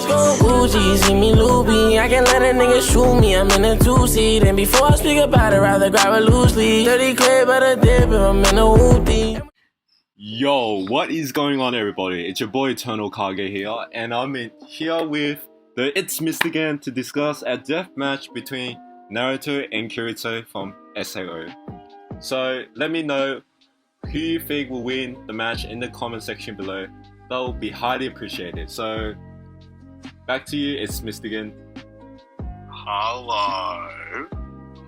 go Gucci, see me loopy. I can't let a nigga shoot me, I'm in a two-seat. And before I speak about it, rather grab it loosely. 30K by the dip if I'm in a hoopty. Yo, what is going on, everybody? It's your boy Eternal Kage here, and I'm here with the Itz Mystogan to discuss a death match between Naruto and Kirito from SAO. So let me know who you think will win the match in the comment section below. That will be highly appreciated. So back to you, Itz Mystogan. Hello.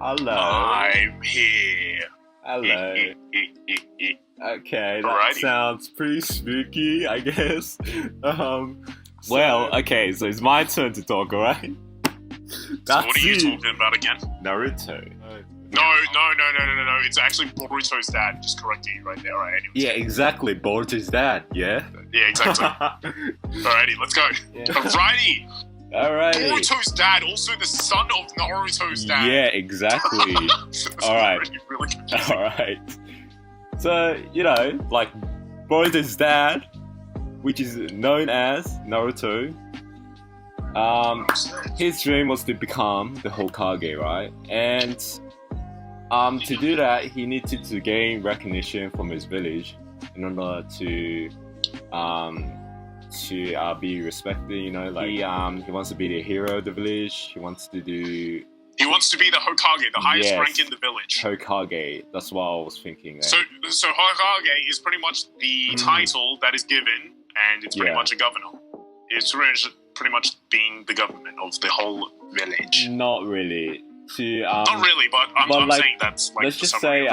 Hello. I'm here. Hello. Okay, that sounds pretty spooky, I guess. Well, okay, so it's my turn to talk, alright? So what are you talking about again? Naruto. No. It's actually Boruto's dad. Just correcting you right there. Alright, anyway. Yeah, exactly. Boruto's dad, yeah? Yeah, exactly. Alrighty, let's go. Yeah. Alrighty. Boruto's dad, also the son of Naruto's dad. Yeah, exactly. Alright. Really Alright. So, you know, like, Boruto's dad, which is known as Naruto, his dream was to become the Hokage, right? And to do that, he needed to gain recognition from his village in order to be respected, you know, like he wants to be the hero of the village. He wants to be the Hokage, the highest rank in the village. Hokage, that's what I was thinking. So Hokage is pretty much the title that is given, and it's pretty much a governor. It's pretty much being the government of the whole village. Not really. Not really, but I'm like, saying that's like. Let's just say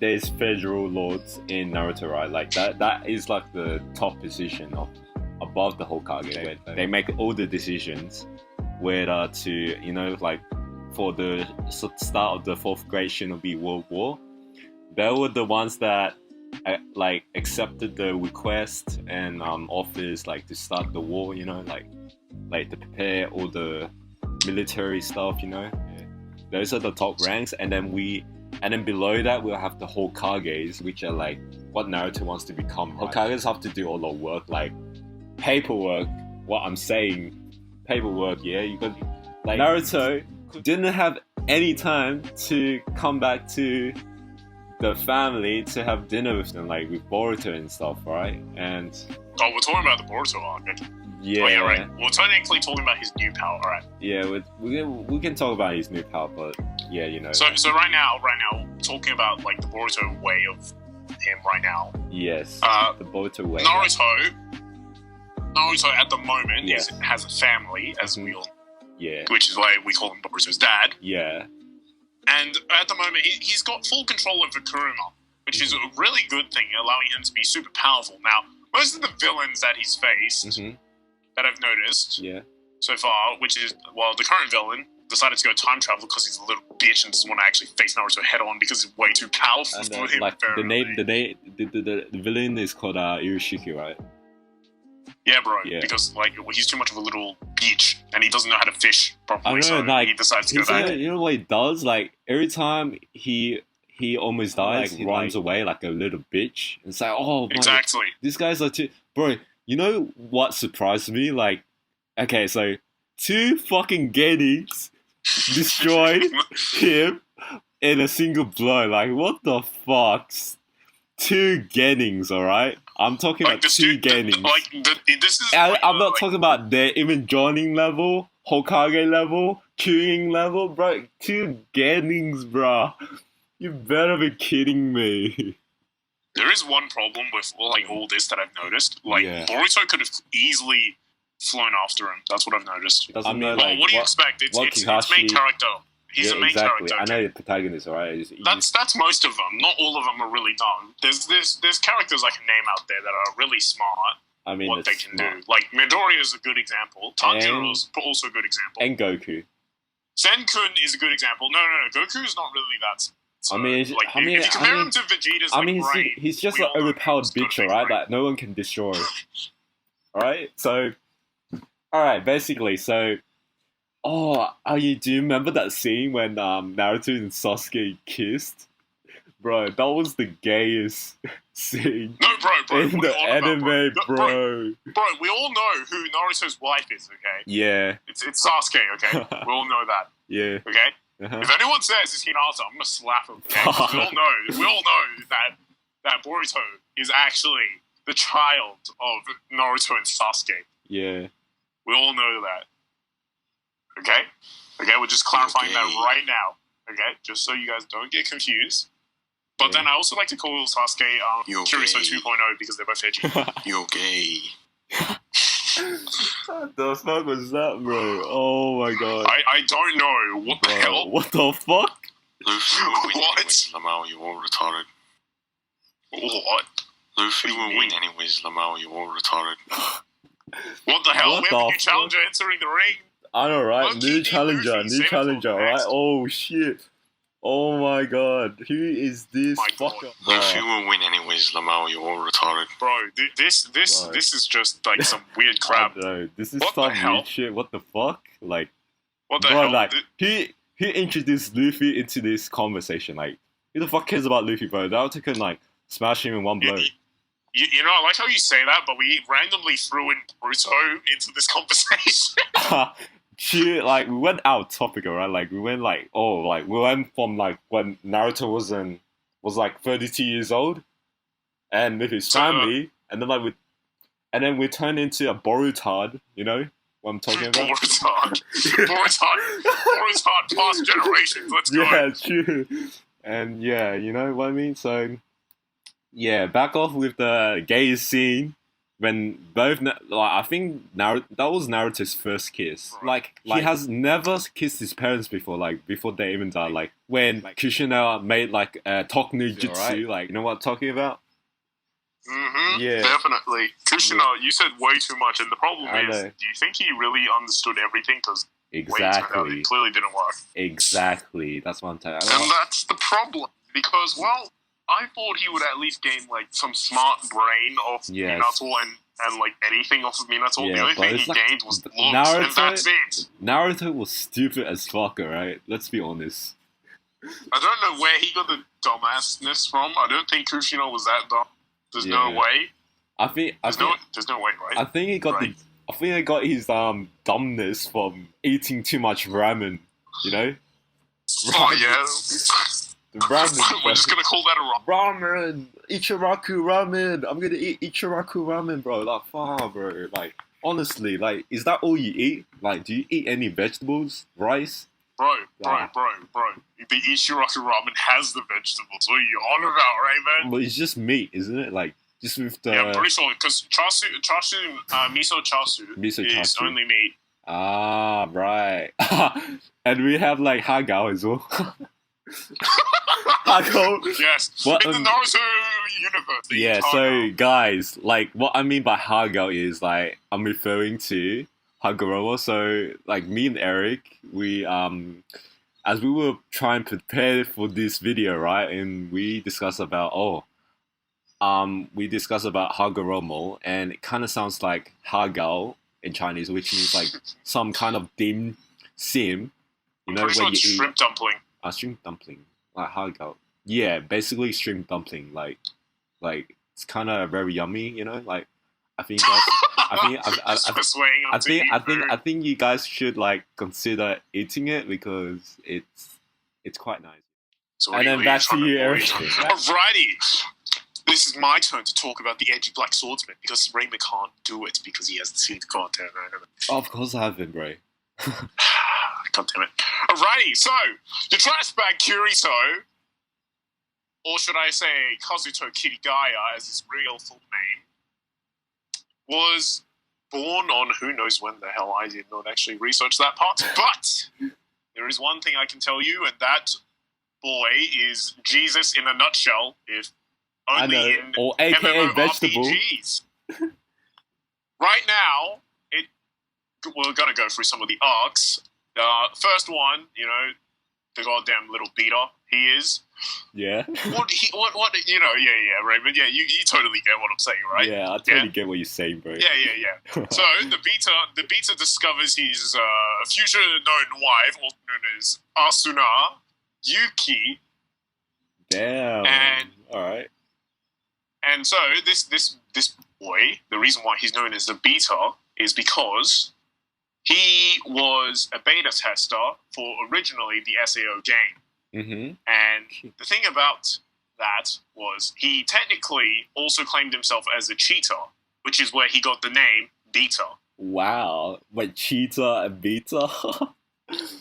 there's federal lords in Naruto, right? Like that is like the top position above the Hokage. They make all the decisions whether to, you know, like for the start of the fourth Great Shinobi World War. They were the ones that like accepted the request and offers like to start the war, you know, like to prepare all the military stuff, you know. Those are the top ranks, and then below that we'll have the Hokages, which are like what Naruto wants to become. Right? Hokages have to do all the work, like paperwork. What I'm saying, paperwork. Yeah, you got like Naruto didn't have any time to come back to the family to have dinner with them, like with Boruto and stuff, right? And we're talking about the Boruto arc. Yeah. Oh, yeah, right. We're technically talking about his new power, right? Yeah, we can talk about his new power, but yeah, you know. So right now, talking about like the Boruto way of him right now. Yes. The Boruto way. Naruto at the moment has a family, as we all. Yeah. Which is why we call him Boruto's dad. Yeah. And at the moment, he's got full control over Kuruma, which is a really good thing, allowing him to be super powerful. Now, most of the villains that he's faced, that I've noticed so far, which is, well, the current villain decided to go time travel because he's a little bitch and doesn't want to actually face Naruto head on because he's way too powerful for him. Like the villain is called Irishiki, right? Yeah, bro. Yeah. Because like he's too much of a little bitch and he doesn't know how to fish properly, so he decides to go back. You know what he does? Like every time he almost dies, he runs away like a little bitch. It's like, oh, exactly. These guys are too, bro. You know what surprised me? Like, okay, so 2 fucking Genins destroyed him in a single blow. Like, what the fuck? 2 Genins, alright? I'm talking about 2 Genins. This is. I'm not talking about their even joining level, Hokage level, queuing level, bro. 2 Genins, bro. You better be kidding me. There is one problem with like all this that I've noticed. Like Boruto could have easily flown after him. That's what I've noticed. I mean, like, what do you expect? It's main character. He's a main character. I know the protagonist, right? That's most of them. Not all of them are really dumb. There's characters I can name out there that are really smart. I mean, what they can do. Like Midoriya is a good example. Tanjiro is also a good example. And Goku. Senkun is a good example. No. Goku is not really that. So, if you compare him to Vegeta's he's just an overpowered bitch, right? That no one can destroy. Alright? So, alright, basically, so... do you remember that scene when Naruto and Sasuke kissed? Bro, that was the gayest scene. No, bro. In the anime, bro. Bro, we all know who Naruto's wife is, okay? Yeah. It's Sasuke, okay? We all know that. Yeah. Okay? If anyone says it's Hinata, I'm gonna slap him, okay? We all know that Boruto is actually the child of Naruto and Sasuke. Yeah. We all know that. Okay? Okay, we're just clarifying that right now. Okay? Just so you guys don't get confused. But then I also like to call Sasuke Kirito 2.0 because they're both edgy. You're gay. What the fuck was that, bro? Oh my god. I don't know. What the hell? What the fuck? Luffy will win What? anyways, Lamau, you're all retarded. What? Luffy will win anyways, Lamau, you're all retarded. What the hell? What We the have a new fuck? challenger entering the ring. I know, right? Monkey New D. challenger, Luffy, save it for right? next. Oh shit. Oh my god. Who is this My God. fucker? Luffy will win anyways, Lamau, you're all retarded. Bro, this Bro. is just like some weird I crap. don't know. This is What the some hell? weird shit. What the fuck? Like, What the bro, hell? like, he introduced Luffy into this conversation. Like, who the fuck cares about Luffy, bro? Naruto can, like, smash him in one blow. You know, I like how you say that, but we randomly threw in Naruto into this conversation. Shit, like, we went out topic, right? Like, we went, like, we went from, like, when Naruto was like, 32 years old, and with his family, and then we turned into a Borutard, you know what I'm talking about? Borutard past generations, let's go. Yeah, true. And yeah, you know what I mean? So, yeah, back off with the gay scene. When both, I think that was Naruto's first kiss. Like, he has never kissed his parents before, like, before they even died. Like, when Kushina made, like, Toknu Jutsu, like, you know what I'm talking about? Mm-hmm, Yeah. definitely. Kushina, you said way too much, and the problem I is, know. do you think he really understood everything? Because it Exactly. clearly didn't work. Exactly. That's what I'm telling you. And that's the problem, because, well, I thought he would at least gain, like, some smart brain off Yes. Minato and, like, anything off of Minato. Yeah, the only but thing it's he like gained was looks, Naruto- and that's it. Naruto was stupid as fuck, alright? Let's be honest. I don't know where he got the dumbassness from. I don't think Kushina was that dumb. There's no Yeah. way. There's no way, right? I think he got his dumbness from eating too much ramen, you know? Oh, yeah. The ramen. We're just gonna call that a ramen. Ramen! Ichiraku ramen! I'm gonna eat Ichiraku ramen, bro. Like, fuck, bro. Like, honestly, like, is that all you eat? Like, do you eat any vegetables? Rice? Bro. Yeah. The Ichiraku ramen has the vegetables. What are you on about, right, man? But it's just meat, isn't it? Like, just with the... Yeah, I'm pretty sure, because miso chasu is chasu. only meat. Ah, right. And we have, like, hagao as well. Hagao. Yes, What, in the Naruto universe. Yeah, so guys, like what I mean by Hagao is like I'm referring to Hagoromo. So like me and Eric, we as we were trying to prepare for this video, right, and we discussed about Hagoromo, and it kind of sounds like Hagao in Chinese, which means like some kind of dim sim, you know, I'm pretty sure when it's you eat shrimp dumpling. a shrimp dumpling, like Hagao. Yeah, basically shrimp dumpling. Like it's kind of very yummy, you know. Like I think I think you guys should like consider eating it because it's quite nice. So And then back to you, Eric. Alrighty. This is my turn to talk about the edgy black swordsman because Raymond can't do it because he has the seed content. Of course I haven't, bro. God damn it. Alrighty, so the trash bag Kirito, or should I say Kazuto Kirigaya as his real full name, was born on who knows when the hell. I did not actually research that part, but there is one thing I can tell you, and that boy is Jesus in a nutshell, if only I know, in or AKA vegetable. MMORPGs. Right now, we're gonna go through some of the arcs. First one, you know, the goddamn little beater he is. Yeah. What you know, yeah, Raymond, yeah, you totally get what I'm saying, right? Yeah, I totally get what you're saying, bro. Yeah. So the beta discovers his future known wife, also known as Asuna Yuki, Damn. And- all right. And so this boy, the reason why he's known as the Beta is because he was a beta tester for originally the SAO game. Mm-hmm. And the thing about that was he technically also claimed himself as a cheater, which is where he got the name Beta. Wow. Wait, cheetah and beta?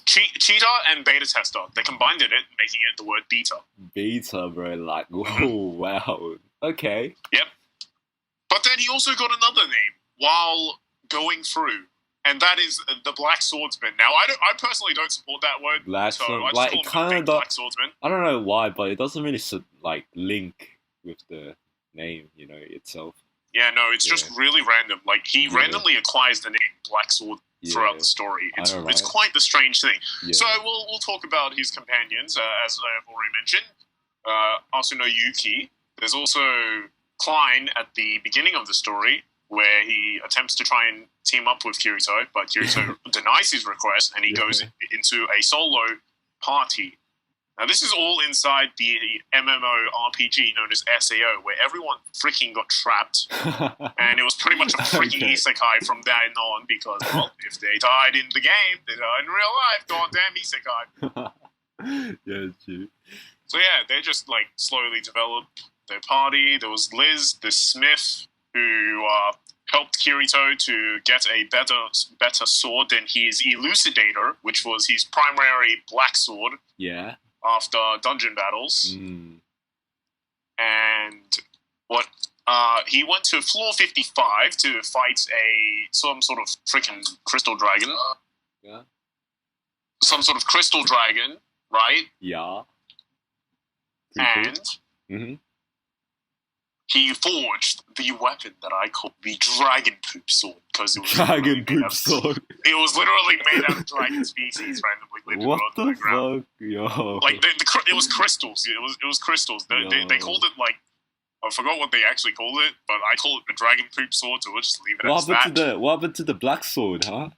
Cheater and beta tester. They combined it, making it the word beta. Beta, bro. Like, whoa, wow. Okay. Yep. But then he also got another name while going through, and that is the Black Swordsman. Now, I personally don't support that word. Black so Sword, I just like, call it him kind of Black Swordsman. I don't know why, but it doesn't really like link with the name, itself. Yeah, no, it's just really random. Like, he randomly acquires the name Black Sword throughout the story. It's quite the strange thing. Yeah. So we'll talk about his companions, as I've already mentioned. Asuno Yuki. There's also Klein at the beginning of the story, where he attempts to try and team up with Kirito, but Kirito denies his request, and he goes into a solo party. Now, this is all inside the MMORPG known as SAO, where everyone freaking got trapped, and it was pretty much a freaking isekai from then on, because, well, if they died in the game, they died in real life. Goddamn isekai. Yeah, true. So yeah, they just, like, slowly developed their party. There was Liz, the smith, who helped Kirito to get a better sword than his Elucidator, which was his primary black sword. Yeah. After dungeon battles. And what he went to floor 55 to fight some sort of freaking crystal dragon. Yeah. Some sort of crystal dragon, right? Yeah. And he forged the weapon that I call the Dragon Poop Sword, because it was Dragon Poop Sword. It was literally made out of dragon species randomly living what on the ground. Fuck? Yo. Like it was crystals. It was crystals. They called it, like, I forgot what they actually called it, but I call it the Dragon Poop Sword, so we'll just leave it as that. What happened to the black sword, huh?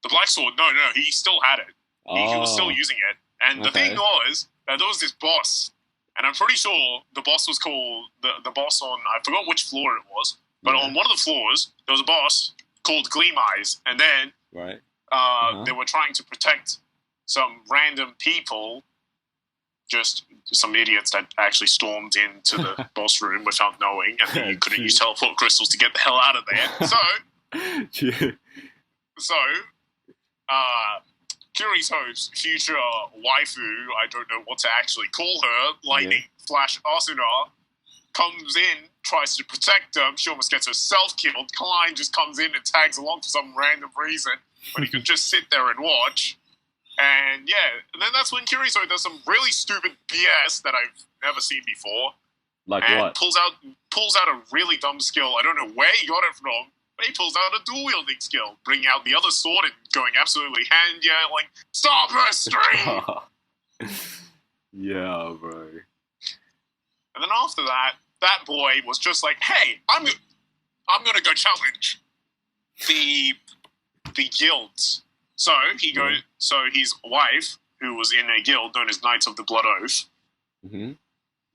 The black sword? No, he still had it. He was still using it. And the thing was that there was this boss. And I'm pretty sure the boss was called, the boss on, I forgot which floor it was, but on one of the floors, there was a boss called Gleam Eyes. And then they were trying to protect some random people, just some idiots that actually stormed into the boss room without knowing, and then you couldn't use teleport crystals to get the hell out of there. So, Kirito's future waifu, I don't know what to actually call her, Lightning Flash Asuna, comes in, tries to protect them. She almost gets herself killed. Klein just comes in and tags along for some random reason, when he could just sit there and watch. And and then that's when Kirito does some really stupid BS that I've never seen before. Like and what? Pulls out a really dumb skill. I don't know where he got it from. But he pulls out a dual-wielding skill, bringing out the other sword and going absolutely hand-yelling, Starburst Stream! Yeah, bro. And then after that, that boy was just like, hey, I'm gonna go challenge the guilds. So so his wife, who was in a guild known as Knights of the Blood Oath,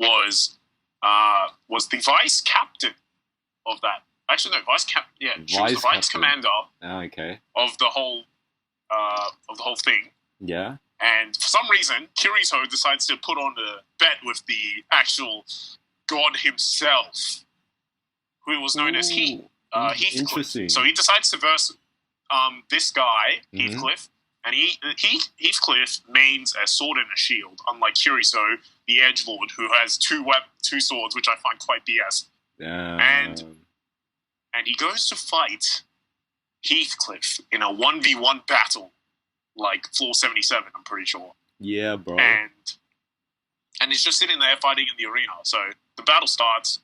was the vice captain of that. Actually, no, she was the vice commander of the whole thing. Yeah. And for some reason, Kirito decides to put on a bet with the actual god himself, who was known as Heathcliff. Interesting. So he decides to verse this guy, Heathcliff, and Heathcliff mains a sword and a shield, unlike Kirito, the edgelord, who has two swords, which I find quite BS. And he goes to fight Heathcliff in a 1v1 battle, like floor 77, I'm pretty sure. Yeah, bro. And he's just sitting there fighting in the arena. So the battle starts.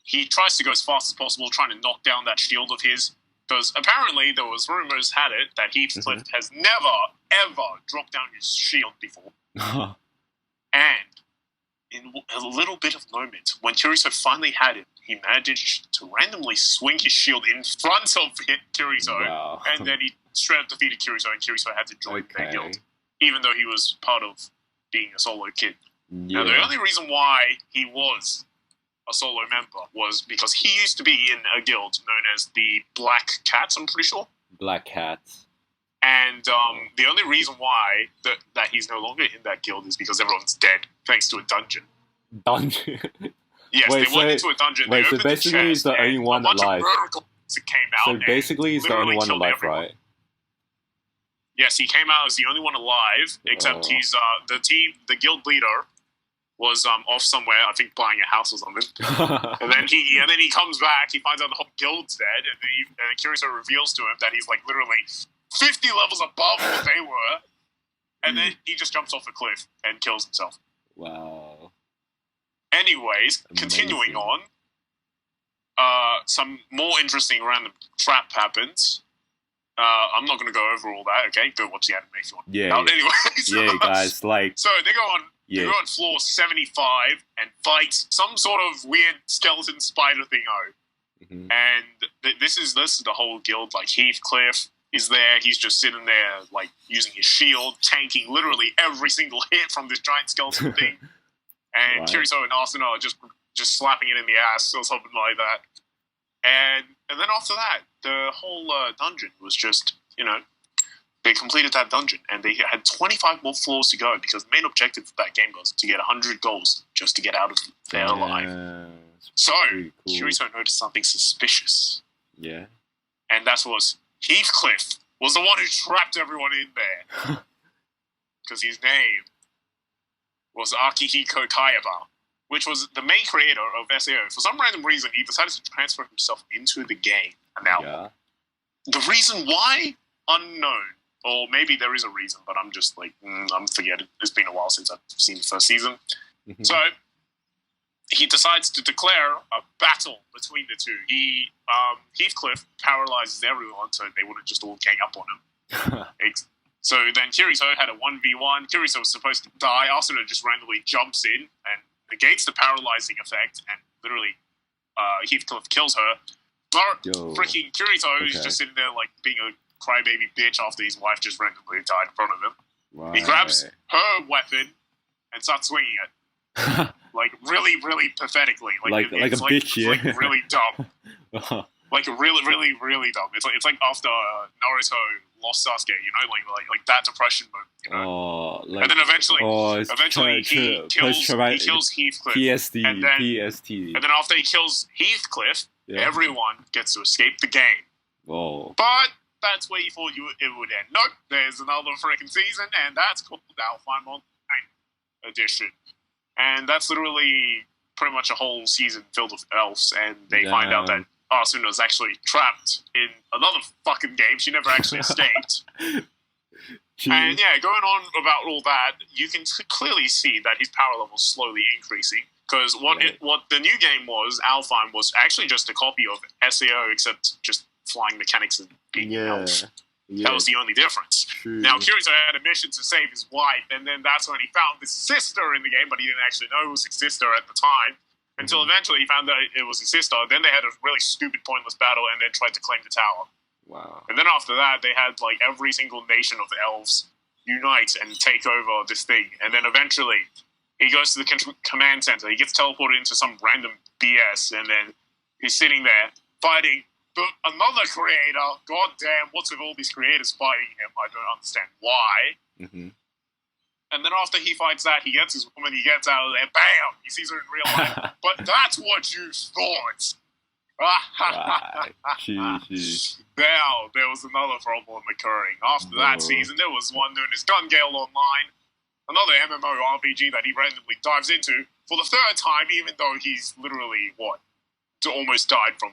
He tries to go as fast as possible, trying to knock down that shield of his. Because apparently there was rumors had it that Heathcliff has never, ever dropped down his shield before. And in a little bit of moment, when Kirito finally had it, he managed to randomly swing his shield in front of Kirito, and then he straight up defeated Kirito, and Kirito had to join their guild, even though he was part of being a solo kid. Now, the only reason why he was a solo member was because he used to be in a guild known as the Black Cats, I'm pretty sure. Black Cats. And the only reason why that he's no longer in that guild is because everyone's dead thanks to a dungeon. Dungeon? Yes, wait, they went into a dungeon. Wait, they so opened basically the he's the only one alive. Came out So basically he's the only one alive, everyone. right? Yes, he came out as the only one alive, except he's the guild leader was off somewhere, I think buying a house or something. and then he comes back, he finds out the whole guild's dead, and Kirito reveals to him that he's like literally 50 levels above what they were, and then he just jumps off a cliff and kills himself. Wow. Anyways, continuing on, some more interesting random crap happens. I'm not going to go over all that, okay? Go watch the anime if you want. Yeah. Anyways. Yeah, guys, like... So they go on... Yeah. They go on floor 75 and fight some sort of weird skeleton spider thingo. Mm-hmm. And this is the whole guild. Like, Heathcliff is there. He's just sitting there, like, using his shield, tanking literally every single hit from this giant skeleton thing. And Kirito and Asuna are just slapping it in the ass or something like that. And then after that, the whole dungeon was just, they completed that dungeon, and they had 25 more floors to go, because the main objective of that game was to get 100 goals just to get out of there alive. So, cool. Kirito noticed something suspicious. Yeah. And that was Heathcliff was the one who trapped everyone in there. Because his name was Akihiko Kayaba, which was the main creator of SAO. For some random reason, he decided to transfer himself into the game. And now, the reason why, unknown. Or maybe there is a reason, but I'm just like, I'm forgetting. It's been a while since I've seen the first season. Mm-hmm. So, he decides to declare a battle between the two. Heathcliff paralyzes everyone so they wouldn't just all gang up on him. So then Kirito had a 1v1. Kirito was supposed to die. Asuna just randomly jumps in and negates the paralyzing effect, and literally Heathcliff kills her. But freaking Kirito is just sitting there like being a crybaby bitch after his wife just randomly died in front of him. Right. He grabs her weapon and starts swinging it. Like really, really pathetically. Like a bitch, yeah. Like really dumb. Like really, really, really dumb. It's like after Naruto lost Sasuke, like that depression moment, and then eventually he kills Heathcliff. PST. And then after he kills Heathcliff, everyone gets to escape the game. Oh. But that's where you thought it would end. Nope, there's another freaking season, and that's called Alpine Online Edition. And that's literally pretty much a whole season filled with elves, and they find out that Asuna is actually trapped in another fucking game. She never actually escaped. And going on about all that, you can clearly see that his power level is slowly increasing. Because what the new game was, Alpine, was actually just a copy of SAO, except just flying mechanics and being an elf. That was the only difference. True. Now, Kirito had a mission to save his wife, and then that's when he found his sister in the game, but he didn't actually know it was his sister at the time, until eventually he found that it was his sister. Then they had a really stupid, pointless battle, and then tried to claim the tower. Wow. And then after that, they had, like, every single nation of elves unite and take over this thing. And then eventually, he goes to the command center. He gets teleported into some random BS, and then he's sitting there fighting another creator. God damn, what's with all these creators fighting him? I don't understand why. Mm-hmm. And then after he fights that, he gets his woman, he gets out of there, bam! He sees her in real life. But that's what you thought. Now, there was another problem occurring. After that season, there was one known as Gun Gale Online, another MMORPG that he randomly dives into for the third time, even though he's literally, almost died from,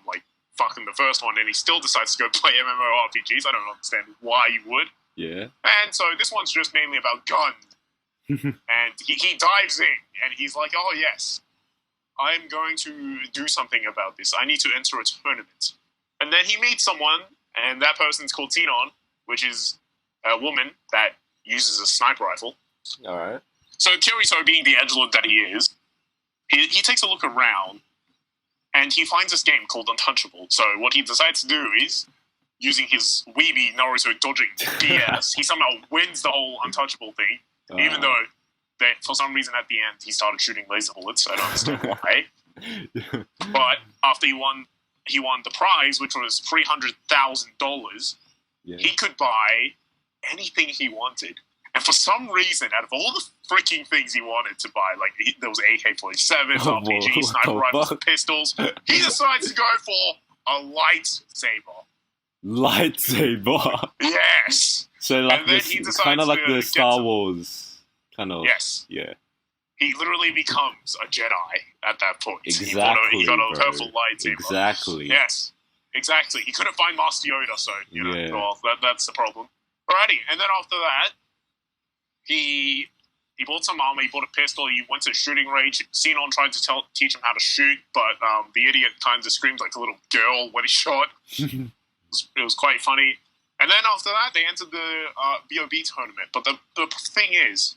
fucking the first one, and he still decides to go play MMORPGs. I don't understand why you would. Yeah. And so this one's just mainly about guns. And he dives in, and he's like, oh yes, I'm going to do something about this. I need to enter a tournament. And then he meets someone, and that person's called Xenon, which is a woman that uses a sniper rifle. Alright. So Kirito, being the edgelord that he is, he takes a look around, and he finds this game called Untouchable. So what he decides to do is, using his weeby Naruto dodging BS, he somehow wins the whole Untouchable thing, even though for some reason at the end he started shooting laser bullets. I don't understand why. But after he won the prize, which was $300,000. Yeah. He could buy anything he wanted. And for some reason, out of all the freaking things he wanted to buy, like there was AK-47s, RPG, sniper rifles, pistols, he decides to go for a lightsaber. Lightsaber. Yes. So like this, kind of like the Star Wars kind of. Yes. Yeah. He literally becomes a Jedi at that point. Exactly. He got a purple lightsaber. Exactly. Yes. Exactly. He couldn't find Master Yoda, so well, that's the problem. Alrighty, and then after that, he bought some armor. He bought a pistol. He went to a shooting range. Xenon tried to teach him how to shoot, but the idiot kind of screamed like a little girl when he shot. It was quite funny. And then after that, they entered the BOB tournament. But the thing is,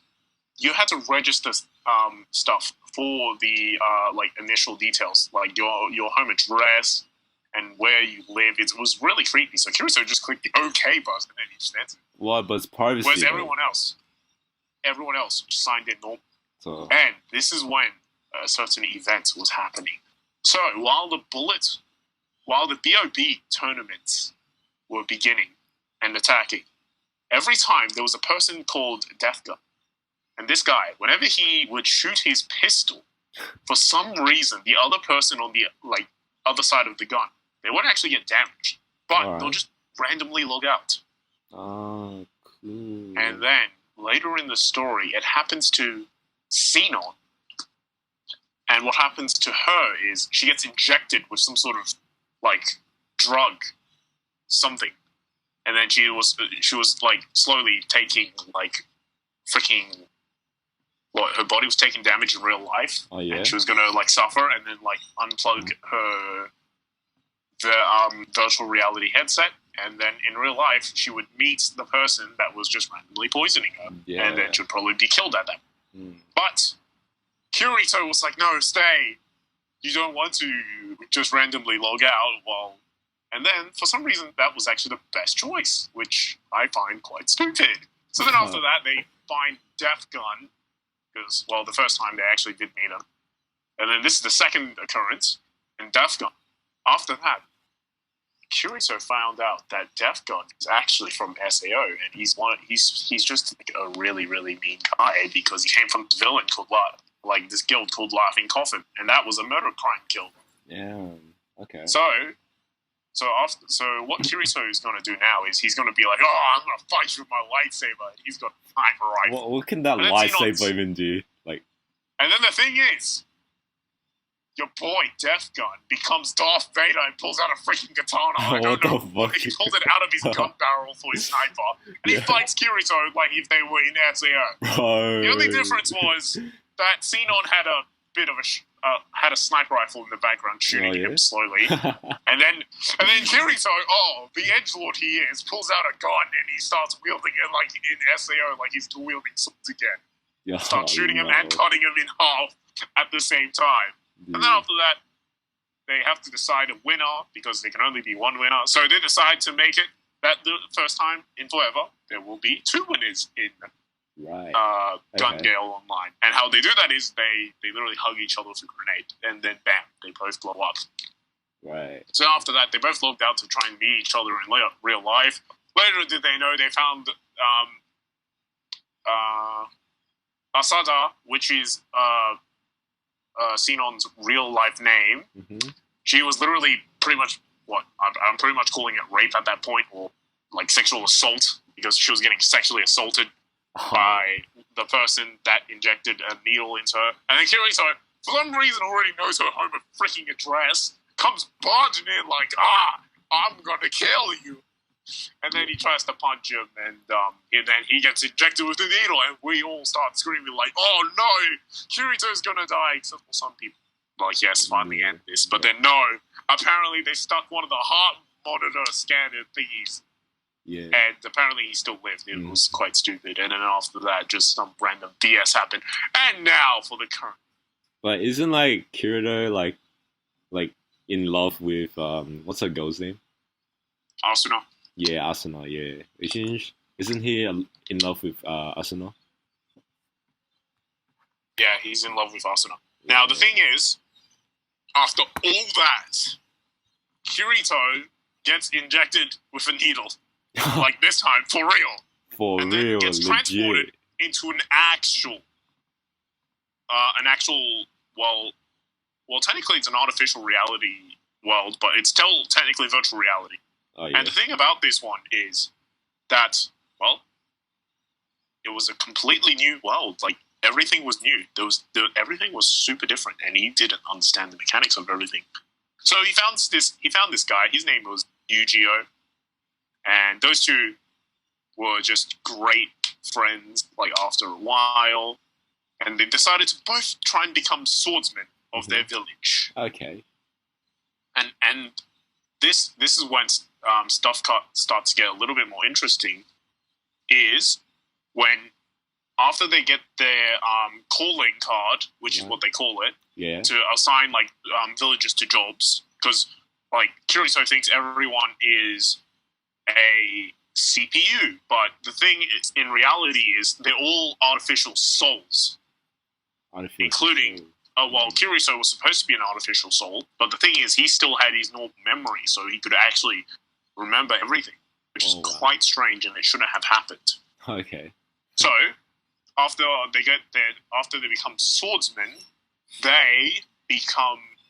you had to register stuff for the initial details, like your home address and where you live. It was really creepy. So Kirito just clicked the OK button and he just entered. Why? But it's privacy. Whereas everyone else signed in normal. So. And this is when a certain event was happening. So while the BOB tournaments were beginning and attacking, every time there was a person called Death Gun. And this guy, whenever he would shoot his pistol, for some reason, the other person on the other side of the gun, they wouldn't actually get damaged, but they'll just randomly log out. Oh, cool. And then later in the story, it happens to Xenon. And what happens to her is she gets injected with some sort of drug, something, and then she was slowly taking freaking. Her body was taking damage in real life, and she was gonna suffer, and then unplug her virtual reality headset, and then in real life she would meet the person that was just randomly poisoning her, and then she would probably be killed at that. But Kirito was like, "No, stay. You don't want to just randomly log out." And then for some reason that was actually the best choice, which I find quite stupid. So then after that they find Death Gun. Because, the first time they actually did meet him. And then this is the second occurrence in Death Gun. After that, Kirito found out that Death Gun is actually from SAO, and he's just a really, really mean guy because he came from this villain called this guild called Laughing Coffin, and that was a murder crime guild. Yeah. Okay. So what Kirito is going to do now is he's going to be like, "Oh, I'm going to fight you with my lightsaber." And he's got a sniper rifle. What can that lightsaber even do? And then the thing is, your boy Death Gun becomes Darth Vader and pulls out a freaking katana. I don't know. He pulls it out of his gun barrel for his sniper, and he fights Kirito like if they were in SAO. Oh. The only difference was that Xenon had a bit of a sniper rifle in the background shooting him slowly, and then Kirito, the edgelord he is, pulls out a gun and he starts wielding it like in SAO, like he's wielding swords again. Starts shooting him and cutting him in half at the same time. And then after that, they have to decide a winner because there can only be one winner. So they decide to make it that the first time in forever there will be two winners in Gun Gale Online. And how they do that is they literally hug each other with a grenade, and then bam, they both blow up. Right. So after that, they both logged out to try and meet each other in real life. Later did they know they found Asada, which is Xenon's real life name. Mm-hmm. She was literally pretty much I'm pretty much calling it rape at that point, or sexual assault, because she was getting sexually assaulted by the person that injected a needle into her. And then Kirito, for some reason, already knows her home freaking address, comes barging in I'm gonna kill you. And then he tries to punch him, and then he gets injected with the needle, and we all start screaming "Oh no, Kirito's gonna die!" Except for some people, yes, finally end this. But then no, apparently they stuck one of the heart monitor scanner thingies. Yeah. And apparently he still lived. It was quite stupid. And then after that, just some random BS happened. And now for the current. But isn't Kirito like in love with what's her girl's name? Asuna. Yeah, Asuna. Yeah, isn't he in love with Asuna? Yeah, he's in love with Asuna. Now the thing is, after all that, Kirito gets injected with a needle. Like this time, for real. For and real, then gets transported into an actual, well, technically it's an artificial reality world, but it's still technically virtual reality. Oh, yeah. And the thing about this one is that, well, it was a completely new world. Like, everything was new. Everything was super different, and he didn't understand the mechanics of everything. So he found this guy. His name was Yu-Gi-Oh! And those two were just great friends, like, after a while. And they decided to both try and become swordsmen of their village. Okay. And this is when stuff starts to get a little bit more interesting, is when, after they get their calling card, which is what they call it, to assign, like, villagers to jobs, because, like, Kirito thinks everyone is a CPU, but the thing is, in reality, is they're all artificial souls. Including, Kirito was supposed to be an artificial soul, but the thing is, he still had his normal memory, so he could actually remember everything, which is quite strange, and it shouldn't have happened. Okay. So, after they become swordsmen, they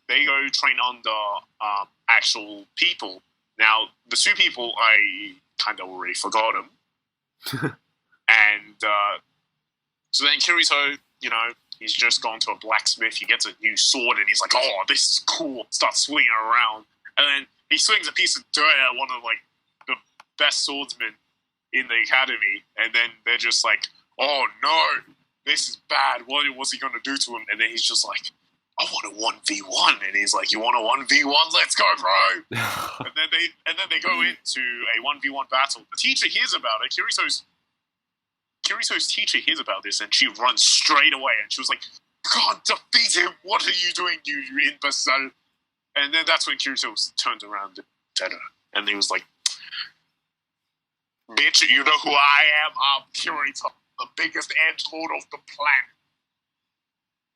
go train under actual people. Now, the two people, I kind of already forgot them. And so then Kirito, he's just gone to a blacksmith. He gets a new sword, and he's like, "Oh, this is cool." Starts swinging around, and then he swings a piece of dirt at one of, like, the best swordsmen in the academy, and then they're just like, "Oh no, this is bad. What's he gonna do to him?" And then he's just like, "I want a 1v1," and he's like, "You want a 1v1? Let's go, bro!" and then they go into a 1v1 battle. The teacher hears about it. Kirito's teacher hears about this, and she runs straight away, and she was like, "God, defeat him! What are you doing, you imbecile?" And then that's when Kirito turned around and said, and he was like, "Bitch, you know who I am? I'm Kirito, the biggest edgelord of the planet."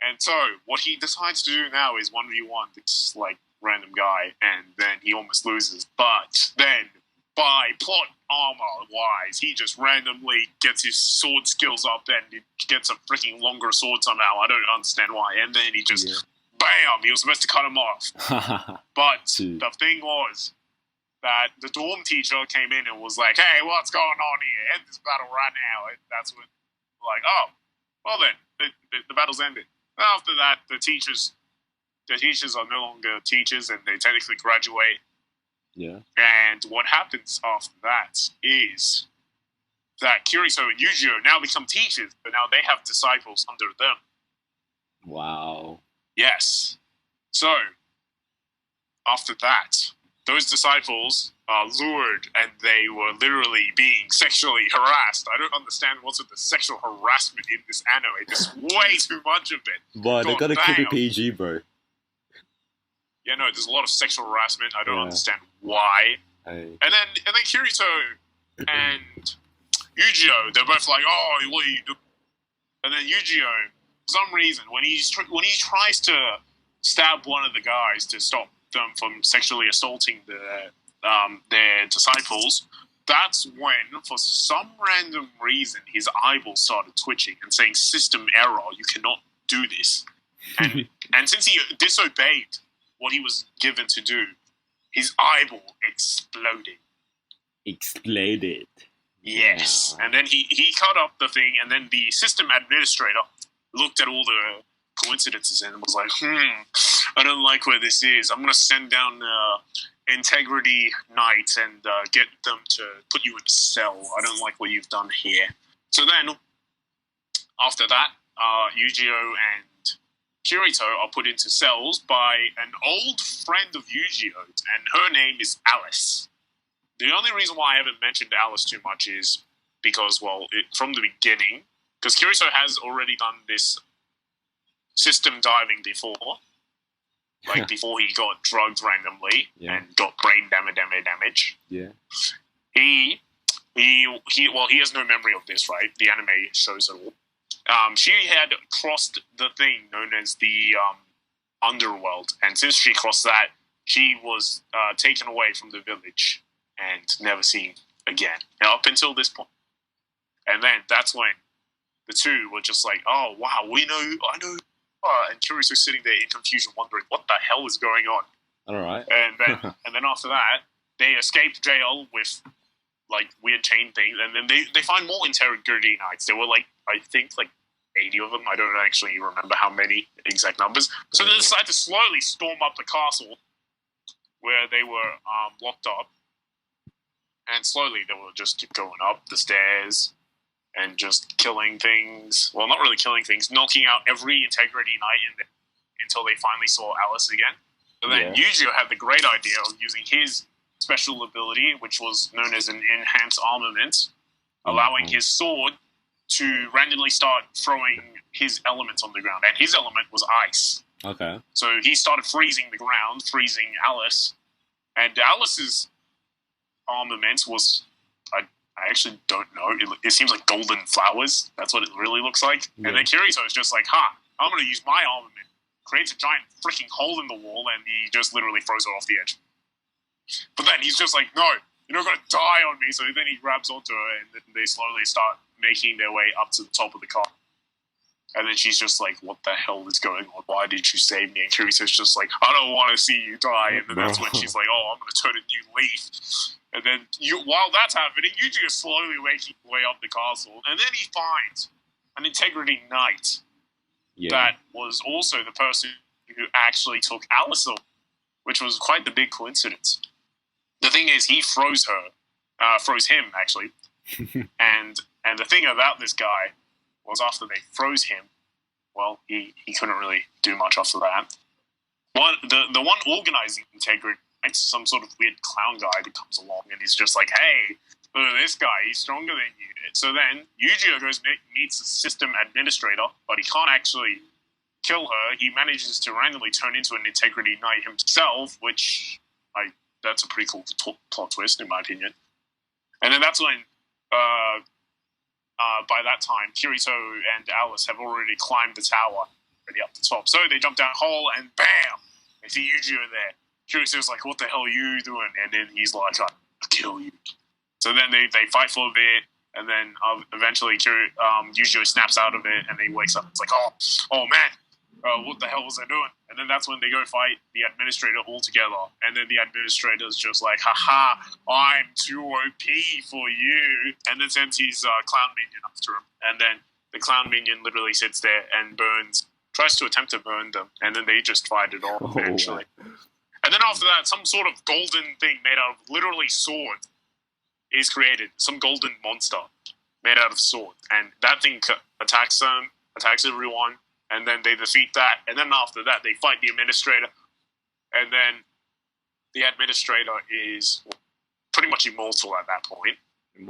And so, what he decides to do now is 1v1 this, like, random guy, and then he almost loses. But then, by plot armor-wise, he just randomly gets his sword skills up, and he gets a freaking longer sword somehow. I don't understand why. And then he just, bam! He was supposed to cut him off. But the thing was that the dorm teacher came in and was like, "Hey, what's going on here? End this battle right now." And that's when, like, oh, well then, the battle's ended. After that, the teachers are no longer teachers, and they technically graduate. Yeah. And what happens after that is that Kirito and Yu-Gi-Oh! Now become teachers, but now they have disciples under them. Wow. Yes. So, after that, those disciples are lured, and they were literally being sexually harassed. I don't understand what's with the sexual harassment in this anime. There's way too much of it. But they gotta keep it PG, bro. Yeah, no, there's a lot of sexual harassment. I don't understand why. And then Kirito and Yu-Gi-Oh! They're both like, "Oh, what are you doing?" And then Yu-Gi-Oh! For some reason, when he tries to stab one of the guys to stop them from sexually assaulting their disciples, that's when, for some random reason, his eyeballs started twitching and saying, "System error, you cannot do this." And since he disobeyed what he was given to do, his eyeball exploded. Exploded. Yes. Wow. And then he cut up the thing, and then the system administrator looked at all the coincidences and was like, I don't like where this is. I'm going to send down Integrity Knights and get them to put you in a cell. I don't like what you've done here. So then, after that, Yu-Gi-Oh! And Kirito are put into cells by an old friend of Yu-Gi-Oh's, and her name is Alice. The only reason why I haven't mentioned Alice too much is because, well, from the beginning, because Kirito has already done this system diving before, like before he got drugged randomly and got brain damage. Yeah. He has no memory of this, right? The anime shows it all. She had crossed the thing known as the underworld. And since she crossed that, she was taken away from the village and never seen again, up until this point. And then that's when the two were just like, oh, wow, I know. And Kirito's sitting there in confusion, wondering what the hell is going on. All right. And then after that, they escaped jail with like weird chain things, and then they find more integrity knights. There were I think 80 of them. I don't actually remember how many exact numbers. So they decide to slowly storm up the castle where they were locked up, and slowly they will just keep going up the stairs and just killing things. Well, not really killing things, knocking out every integrity knight until they finally saw Alice again. And then Yujiro had the great idea of using his special ability, which was known as an enhanced armament, allowing his sword to randomly start throwing his elements on the ground. And his element was ice. Okay. So he started freezing the ground, freezing Alice. And Alice's armament was, I actually don't know. It seems like golden flowers. That's what it really looks like. Yeah. And then Kirito is just like, I'm going to use my armament. Creates a giant freaking hole in the wall, and he just literally throws it off the edge. But then he's just like, no, you're not going to die on me. So then he grabs onto her, and then they slowly start making their way up to the top of the car. And then she's just like, what the hell is going on? Why did you save me? And Kirito's just like, I don't want to see you die. And then that's when she's like, oh, I'm going to turn a new leaf. And then while that's happening, Yuji is slowly making his way up the castle. And then he finds an integrity knight that was also the person who actually took Alice away, which was quite the big coincidence. The thing is, he froze him, actually. and the thing about this guy was after they froze him, well, he couldn't really do much after that. The one organizing integrity, some sort of weird clown guy that comes along and he's just like, hey, look at this guy, he's stronger than you. So then Yujiro goes meets the system administrator, but he can't actually kill her. He manages to randomly turn into an integrity knight himself, which that's a pretty cool plot twist in my opinion. And then that's when by that time, Kirito and Alice have already climbed the tower, already up the top. So they jump down a hole, and bam! They see Yujiro there. Kirito's like, what the hell are you doing? And then he's like, I'll kill you. So then they fight for a bit, and then eventually Yujiro snaps out of it, and he wakes up. It's like, oh man, what the hell was I doing? And then that's when they go fight the administrator all together. And then the administrator's just like, haha, I'm too OP for you. And then sends his clown minion after him. And then the clown minion literally sits there and tries to attempt to burn them. And then they just fight it off eventually. Wow. And then after that, some sort of golden thing made out of literally sword is created. Some golden monster made out of sword. And that thing attacks them, attacks everyone. And then they defeat that. And then after that, they fight the administrator. And then the administrator is pretty much immortal at that point.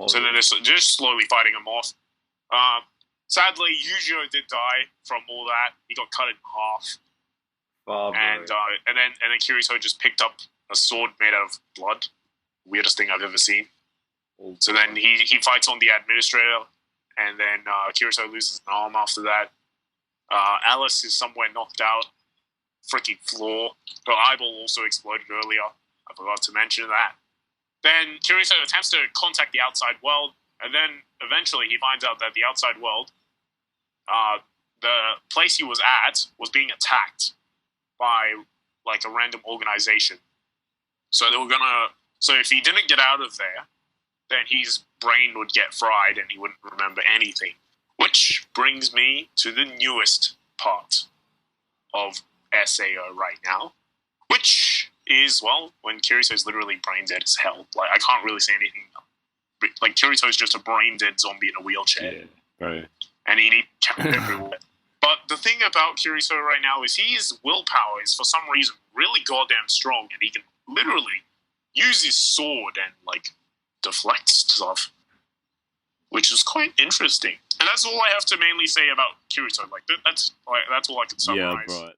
So then they're just slowly fighting him off. Sadly, Yujiro did die from all that. He got cut in half. And then Kirito just picked up a sword made out of blood. Weirdest thing I've ever seen. So then he fights on the administrator. And then Kirito loses an arm after that. Alice is somewhere knocked out. Freaking floor. Her eyeball also exploded earlier. I forgot to mention that. Then Kirito attempts to contact the outside world, and then eventually he finds out that the outside world, the place he was at, was being attacked by like a random organization. So so if he didn't get out of there, then his brain would get fried and he wouldn't remember anything. Which brings me to the newest part of SAO right now, which is, well, when Kirito is literally brain dead as hell. Like, I can't really say anything. Like, Kirito is just a brain dead zombie in a wheelchair. Yeah, right. And he needs carried everywhere. But the thing about Kirito right now is his willpower is, for some reason, really goddamn strong, and he can literally use his sword and, like, deflect stuff, which is quite interesting. And that's all I have to mainly say about Kirito. Like, that's all I can summarize. Yeah, bro.